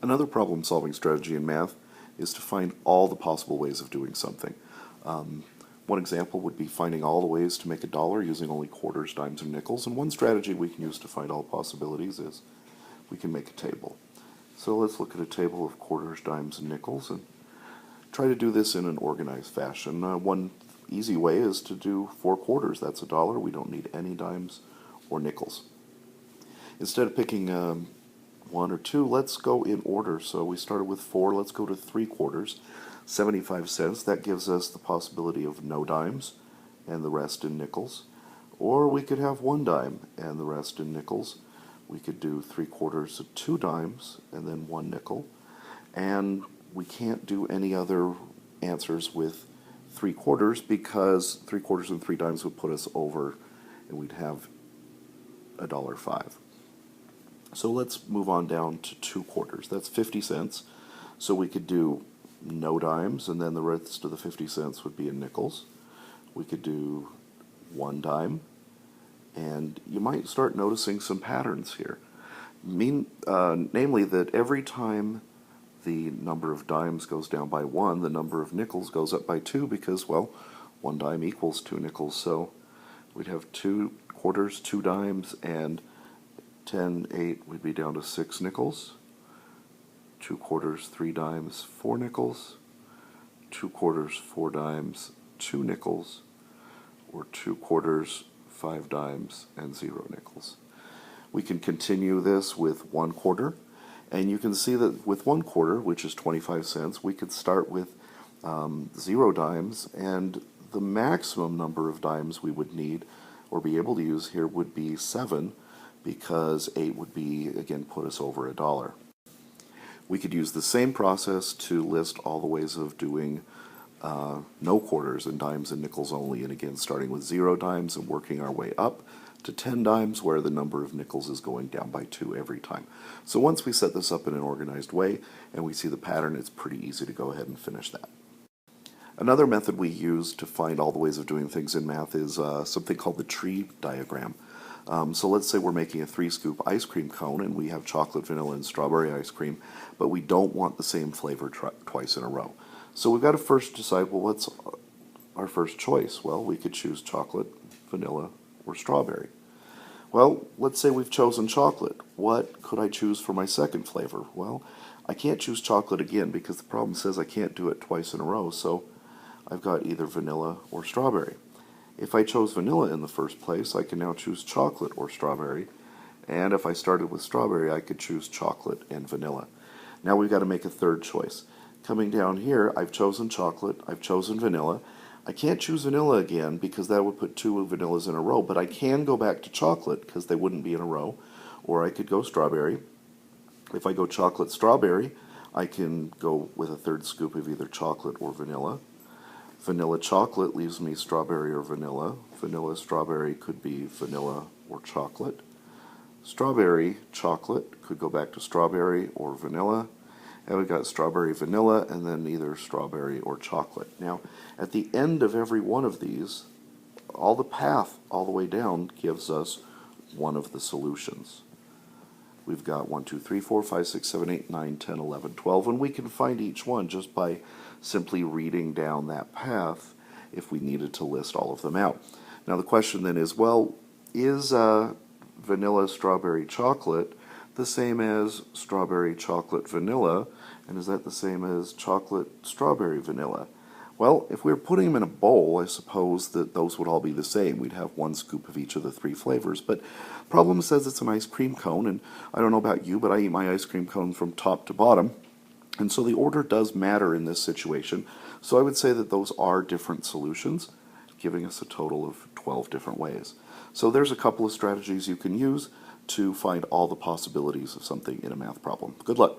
Another problem-solving strategy in math is to find all the possible ways of doing something. One example would be finding all the ways to make a dollar using only quarters, dimes, and nickels. And one strategy we can use to find all possibilities is we can make a table. So let's look at a table of quarters, dimes, and nickels and try to do this in an organized fashion. One easy way is to do 4 quarters. That's a dollar. We don't need any dimes or nickels. Instead of picking 1 or 2, let's go in order. So we started with 4. Let's go to 3 quarters, 75 cents. That gives us the possibility of no dimes and the rest in nickels. Or we could have 1 dime and the rest in nickels. We could do 3 quarters of 2 dimes and then 1 nickel. And we can't do any other answers with 3 quarters because 3 quarters and 3 dimes would put us over and we'd have $1.05. So let's move on down to 2 quarters. That's 50 cents. So we could do no dimes, and then the rest of the 50 cents would be in nickels. We could do 1 dime, and you might start noticing some patterns here. Namely that every time the number of dimes goes down by 1, the number of nickels goes up by 2 because, well, 1 dime equals 2 nickels. So we'd have 2 quarters, 2 dimes, and 10, 8 would be down to 6 nickels. 2 quarters, 3 dimes, 4 nickels. 2 quarters, 4 dimes, 2 nickels. Or 2 quarters, 5 dimes, and 0 nickels. We can continue this with 1 quarter. And you can see that with 1 quarter, which is 25 cents, we could start with 0 dimes, and the maximum number of dimes we would need or be able to use here would be 7, because 8 would be, again, put us over $1. We could use the same process to list all the ways of doing no quarters and dimes and nickels only, and again, starting with 0 dimes and working our way up to 10 dimes, where the number of nickels is going down by 2 every time. So once we set this up in an organized way and we see the pattern, it's pretty easy to go ahead and finish that. Another method we use to find all the ways of doing things in math is something called the tree diagram. So let's say we're making a 3-scoop ice cream cone and we have chocolate, vanilla, and strawberry ice cream, but we don't want the same flavor twice in a row. So we've got to first decide, well, what's our first choice? Well, we could choose chocolate, vanilla, or strawberry. Well, let's say we've chosen chocolate. What could I choose for my second flavor? Well, I can't choose chocolate again because the problem says I can't do it twice in a row, so I've got either vanilla or strawberry. If I chose vanilla in the first place, I can now choose chocolate or strawberry, and if I started with strawberry, I could choose chocolate and vanilla. Now we've got to make a third choice. Coming down here, I've chosen chocolate, I've chosen vanilla. I can't choose vanilla again because that would put 2 vanillas in a row, but I can go back to chocolate because they wouldn't be in a row, or I could go strawberry. If I go chocolate strawberry, I can go with a third scoop of either chocolate or vanilla. Vanilla chocolate leaves me strawberry or vanilla. Vanilla strawberry could be vanilla or chocolate. Strawberry chocolate could go back to strawberry or vanilla. And we've got strawberry vanilla and then either strawberry or chocolate. Now, at the end of every one of these, all the path all the way down gives us one of the solutions. We've got 1, 2, 3, 4, 5, 6, 7, 8, 9, 10, 11, 12, and we can find each one just by simply reading down that path if we needed to list all of them out. Now the question then is, well, is vanilla strawberry chocolate the same as strawberry chocolate vanilla, and is that the same as chocolate strawberry vanilla? Well, if we were putting them in a bowl, I suppose that those would all be the same. We'd have 1 scoop of each of the 3 flavors. But the problem says it's an ice cream cone, and I don't know about you, but I eat my ice cream cone from top to bottom. And so the order does matter in this situation. So I would say that those are different solutions, giving us a total of 12 different ways. So there's a couple of strategies you can use to find all the possibilities of something in a math problem. Good luck.